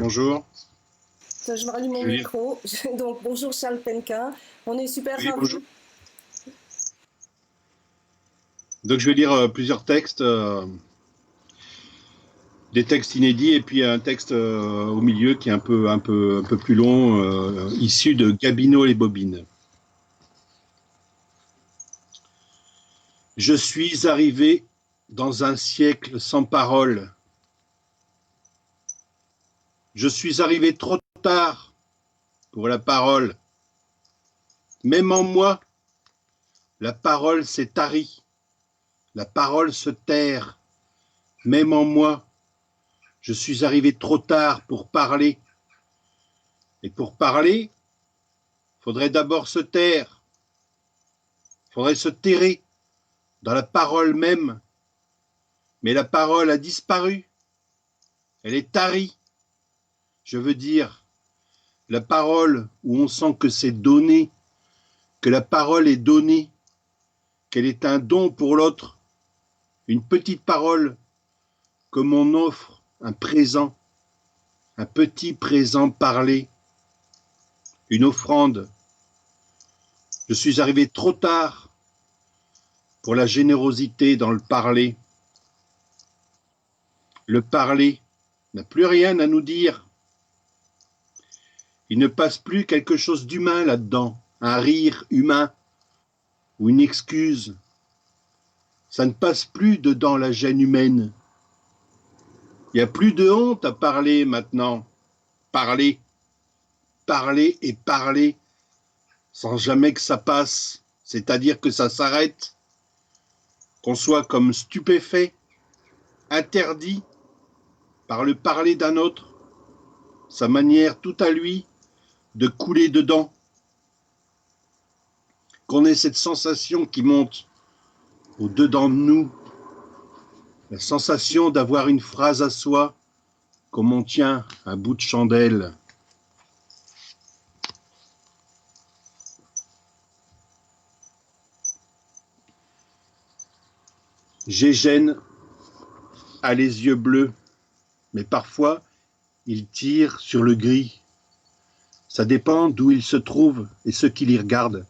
bonjour. Je me rallume mon Je vais lire. micro. Donc, bonjour Charles Penquin. On est super Oui, bonjour. ravis. Donc, je vais lire plusieurs textes, des textes inédits et puis un texte au milieu qui est un peu plus long, issu de Gabino les Bobines. Je suis arrivé dans un siècle sans parole. Je suis arrivé trop tard pour la parole. Même en moi, la parole s'est tarie. La parole se terre. Même en moi, je suis arrivé trop tard pour parler. Et pour parler, faudrait d'abord se taire. Faudrait se terrer dans la parole même. Mais la parole a disparu. Elle est tarie. Je veux dire, la parole où on sent que c'est donné, que la parole est donnée, qu'elle est un don pour l'autre, une petite parole, comme on offre un présent, un petit présent parlé, une offrande. Je suis arrivé trop tard pour la générosité dans le parler. Le parler n'a plus rien à nous dire. Il ne passe plus quelque chose d'humain là-dedans, un rire humain ou une excuse. Ça ne passe plus dedans la gêne humaine. Il n'y a plus de honte à parler maintenant. Parler, parler et parler sans jamais que ça passe, c'est-à-dire que ça s'arrête, qu'on soit comme stupéfait, interdit par le parler d'un autre, sa manière tout à lui de couler dedans, qu'on ait cette sensation qui monte au-dedans de nous, la sensation d'avoir une phrase à soi, comme on tient un bout de chandelle. Gégène a les yeux bleus, mais parfois il tire sur le gris. Ça dépend d'où il se trouve et ce qu'il y regarde.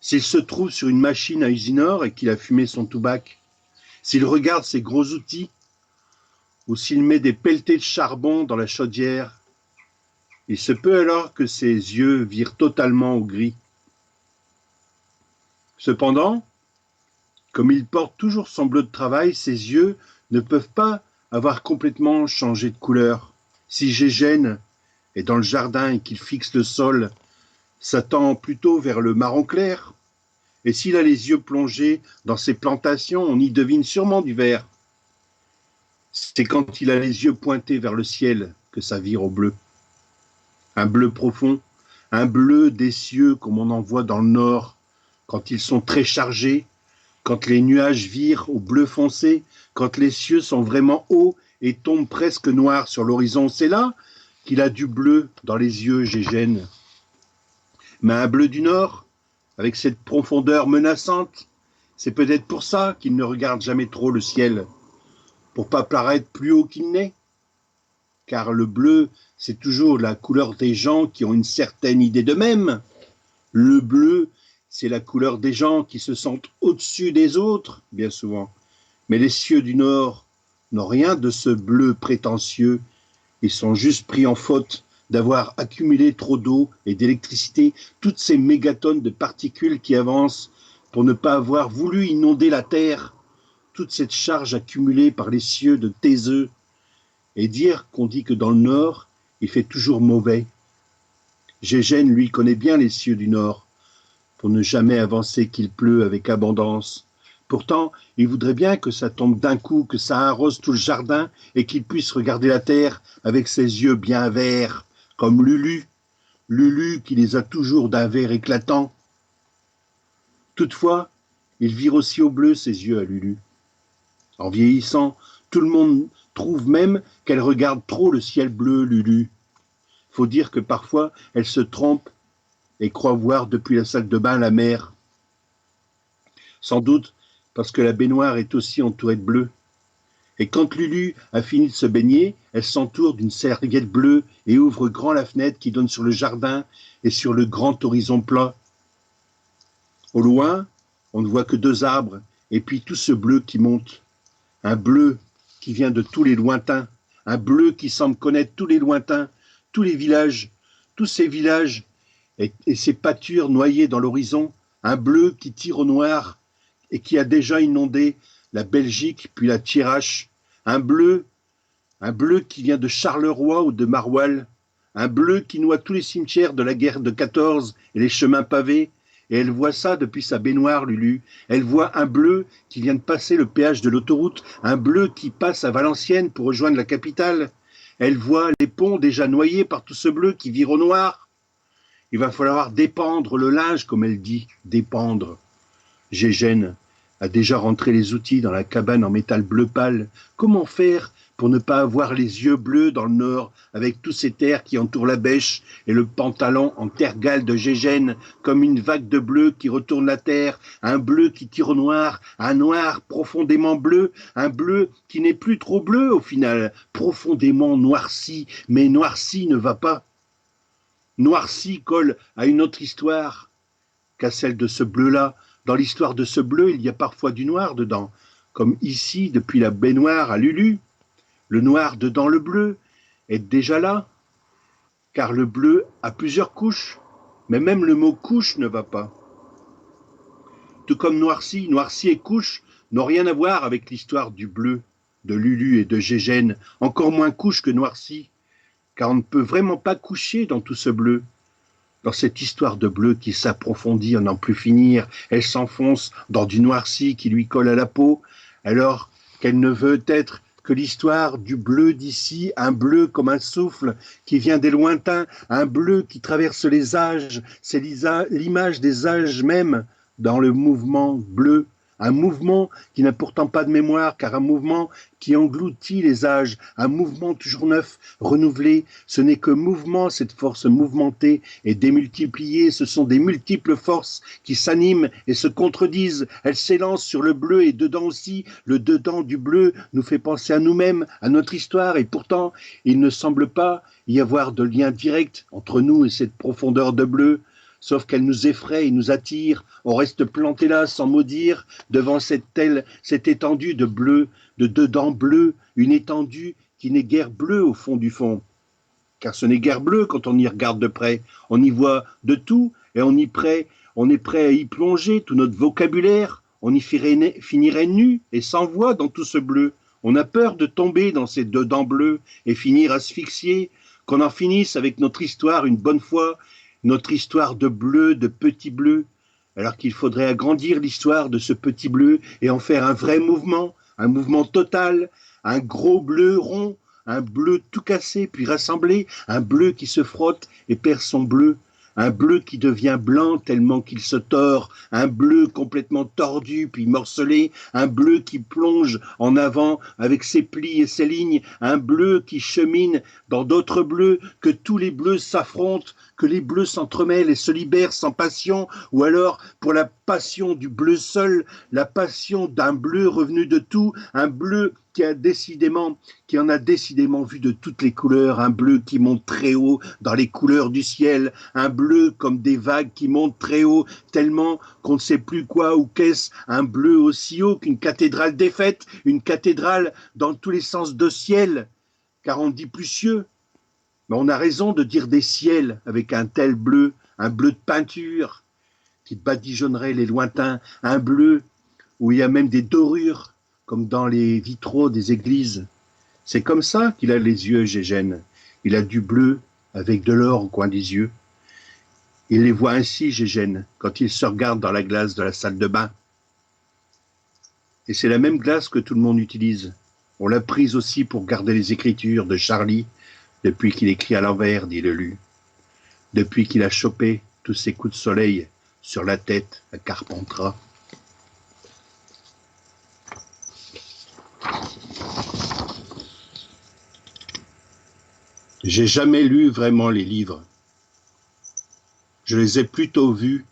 S'il se trouve sur une machine à Usinor et qu'il a fumé son toubac, s'il regarde ses gros outils, ou s'il met des pelletés de charbon dans la chaudière, il se peut alors que ses yeux virent totalement au gris. Cependant, comme il porte toujours son bleu de travail, ses yeux ne peuvent pas avoir complètement changé de couleur. Si Gégène est dans le jardin et qu'il fixe le sol, ça tend plutôt vers le marron clair. Et s'il a les yeux plongés dans ses plantations, on y devine sûrement du vert. C'est quand il a les yeux pointés vers le ciel que ça vire au bleu. Un bleu profond, un bleu des cieux comme on en voit dans le nord, quand ils sont très chargés, quand les nuages virent au bleu foncé, quand les cieux sont vraiment hauts et tombent presque noirs sur l'horizon. C'est là qu'il a du bleu dans les yeux, Gégène. Mais un bleu du nord, avec cette profondeur menaçante, c'est peut-être pour ça qu'il ne regarde jamais trop le ciel, pour pas paraître plus haut qu'il n'est. Car le bleu, c'est toujours la couleur des gens qui ont une certaine idée d'eux-mêmes. Le bleu, c'est la couleur des gens qui se sentent au-dessus des autres, bien souvent. Mais les cieux du Nord n'ont rien de ce bleu prétentieux. Ils sont juste pris en faute d'avoir accumulé trop d'eau et d'électricité, toutes ces mégatonnes de particules qui avancent pour ne pas avoir voulu inonder la Terre, toute cette charge accumulée par les cieux de Taiseux, et dire qu'on dit que dans le Nord, il fait toujours mauvais. Gégène, lui, connaît bien les cieux du Nord, pour ne jamais avancer qu'il pleut avec abondance. Pourtant, il voudrait bien que ça tombe d'un coup, que ça arrose tout le jardin et qu'il puisse regarder la terre avec ses yeux bien verts, comme Lulu, Lulu qui les a toujours d'un vert éclatant. Toutefois, il vire aussi au bleu ses yeux à Lulu. En vieillissant, tout le monde trouve même qu'elle regarde trop le ciel bleu, Lulu. Faut dire que parfois, elle se trompe et croit voir depuis la salle de bain la mer. Sans doute parce que la baignoire est aussi entourée de bleu. Et quand Lulu a fini de se baigner, elle s'entoure d'une serviette bleue et ouvre grand la fenêtre qui donne sur le jardin et sur le grand horizon plat. Au loin, on ne voit que 2 arbres et puis tout ce bleu qui monte. Un bleu qui vient de tous les lointains, un bleu qui semble connaître tous les lointains, tous les villages, tous ces villages et ces pâtures noyées dans l'horizon, un bleu qui tire au noir et qui a déjà inondé la Belgique puis la Thiérache, un bleu qui vient de Charleroi ou de Maroilles, un bleu qui noie tous les cimetières de la guerre de 14 et les chemins pavés, et elle voit ça depuis sa baignoire, Lulu. Elle voit un bleu qui vient de passer le péage de l'autoroute, un bleu qui passe à Valenciennes pour rejoindre la capitale. Elle voit les ponts déjà noyés par tout ce bleu qui vire au noir. Il va falloir dépendre le linge, comme elle dit, dépendre. Gégène a déjà rentré les outils dans la cabane en métal bleu pâle. Comment faire pour ne pas avoir les yeux bleus dans le nord, avec tous ces terres qui entourent la bêche et le pantalon en tergale de Gégène, comme une vague de bleu qui retourne la terre, un bleu qui tire au noir, un noir profondément bleu, un bleu qui n'est plus trop bleu au final, profondément noirci, mais noirci ne va pas. Noirci colle à une autre histoire qu'à celle de ce bleu-là. Dans l'histoire de ce bleu, il y a parfois du noir dedans, comme ici, depuis la baignoire à Lulu. Le noir dedans le bleu est déjà là, car le bleu a plusieurs couches, mais même le mot couche ne va pas. Tout comme noirci, noirci et couche n'ont rien à voir avec l'histoire du bleu, de Lulu et de Gégène, encore moins couche que noirci, car on ne peut vraiment pas coucher dans tout ce bleu. Dans cette histoire de bleu qui s'approfondit en n'en plus finir, elle s'enfonce dans du noirci qui lui colle à la peau, alors qu'elle ne veut être que l'histoire du bleu d'ici, un bleu comme un souffle qui vient des lointains, un bleu qui traverse les âges, c'est l'image des âges même dans le mouvement bleu, un mouvement qui n'a pourtant pas de mémoire, car un mouvement qui engloutit les âges, un mouvement toujours neuf, renouvelé, ce n'est que mouvement, cette force mouvementée et démultipliée, ce sont des multiples forces qui s'animent et se contredisent, elles s'élancent sur le bleu et dedans aussi, le dedans du bleu nous fait penser à nous-mêmes, à notre histoire, et pourtant il ne semble pas y avoir de lien direct entre nous et cette profondeur de bleu, sauf qu'elle nous effraie et nous attire, on reste planté là sans mot dire, devant cette étendue de bleu, de dedans bleu, une étendue qui n'est guère bleue au fond du fond. Car ce n'est guère bleu quand on y regarde de près, on y voit de tout et on est prêt à y plonger tout notre vocabulaire, on y finirait nu et sans voix dans tout ce bleu. On a peur de tomber dans ces dedans bleus et finir asphyxié, qu'on en finisse avec notre histoire une bonne fois, notre histoire de bleu, de petit bleu, alors qu'il faudrait agrandir l'histoire de ce petit bleu et en faire un vrai mouvement, un mouvement total, un gros bleu rond, un bleu tout cassé puis rassemblé, un bleu qui se frotte et perd son bleu, un bleu qui devient blanc tellement qu'il se tord, un bleu complètement tordu puis morcelé, un bleu qui plonge en avant avec ses plis et ses lignes, un bleu qui chemine dans d'autres bleus, que tous les bleus s'affrontent, que les bleus s'entremêlent et se libèrent sans passion, ou alors pour la passion du bleu seul, la passion d'un bleu revenu de tout, un bleu qui en a décidément vu de toutes les couleurs, un bleu qui monte très haut dans les couleurs du ciel, un bleu comme des vagues qui montent très haut, tellement qu'on ne sait plus quoi ou qu'est-ce, un bleu aussi haut qu'une cathédrale défaite, une cathédrale dans tous les sens de ciel, car on dit plus cieux, mais on a raison de dire des ciels avec un tel bleu, un bleu de peinture qui badigeonnerait les lointains, un bleu où il y a même des dorures, comme dans les vitraux des églises. C'est comme ça qu'il a les yeux, Gégène. Il a du bleu avec de l'or au coin des yeux. Il les voit ainsi, Gégène, quand il se regarde dans la glace de la salle de bain. Et c'est la même glace que tout le monde utilise. On l'a prise aussi pour garder les écritures de Charlie, depuis qu'il écrit à l'envers, dit Lulu. Depuis qu'il a chopé tous ses coups de soleil sur la tête à Carpentras. J'ai jamais lu vraiment les livres. Je les ai plutôt vus.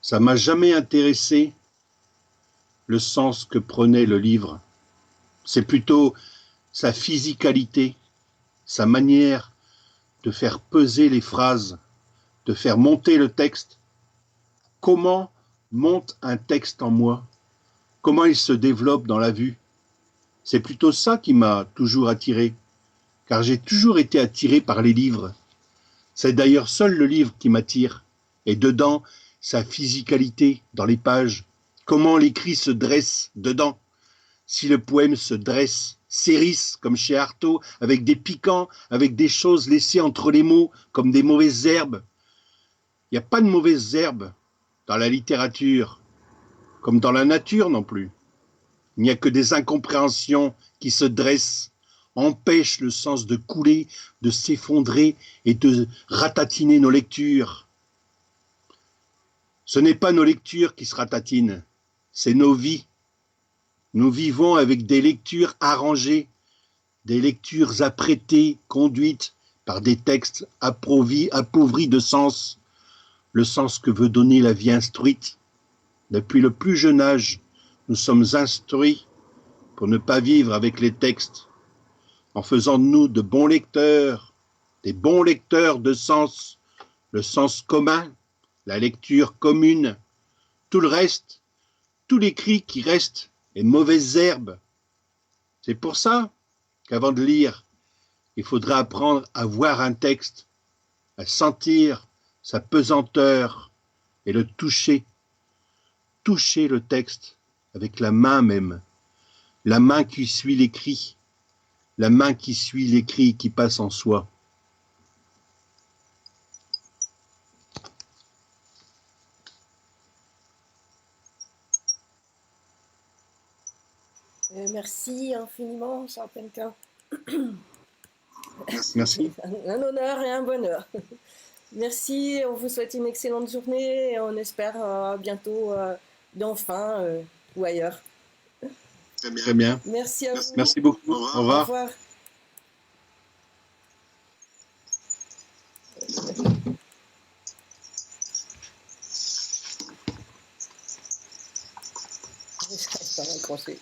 Ça m'a jamais intéressé le sens que prenait le livre. c'est plutôt sa physicalité, sa manière de faire peser les phrases, de faire monter le texte. Comment monte un texte en moi? Comment il se développe dans la vue? C'est plutôt ça qui m'a toujours attiré, car j'ai toujours été attiré par les livres. C'est d'ailleurs seul le livre qui m'attire, et dedans, sa physicalité dans les pages, comment l'écrit se dresse dedans. Si le poème se dresse, s'hérisse comme chez Artaud, avec des piquants, avec des choses laissées entre les mots, comme des mauvaises herbes. Il n'y a pas de mauvaises herbes dans la littérature, comme dans la nature non plus. Il n'y a que des incompréhensions qui se dressent, empêchent le sens de couler, de s'effondrer et de ratatiner nos lectures. Ce n'est pas nos lectures qui se ratatinent, c'est nos vies. Nous vivons avec des lectures arrangées, des lectures apprêtées, conduites par des textes appauvris de sens, le sens que veut donner la vie instruite. Depuis le plus jeune âge, nous sommes instruits pour ne pas vivre avec les textes, en faisant de nous de bons lecteurs, des bons lecteurs de sens, le sens commun, la lecture commune, tout le reste, tout l'écrit qui reste est mauvaise herbe. C'est pour ça qu'avant de lire, il faudra apprendre à voir un texte, à sentir sa pesanteur et le toucher. Toucher le texte avec la main même, la main qui suit l'écrit, la main qui suit l'écrit qui passe en soi. Merci infiniment, Charles Penquin. Merci. Un honneur et un bonheur. Merci, on vous souhaite une excellente journée et on espère bientôt d'enfin ou ailleurs. Très bien. Merci à vous. Merci beaucoup. Au Au revoir. revoir. Je n'arrive pas à raccrocher.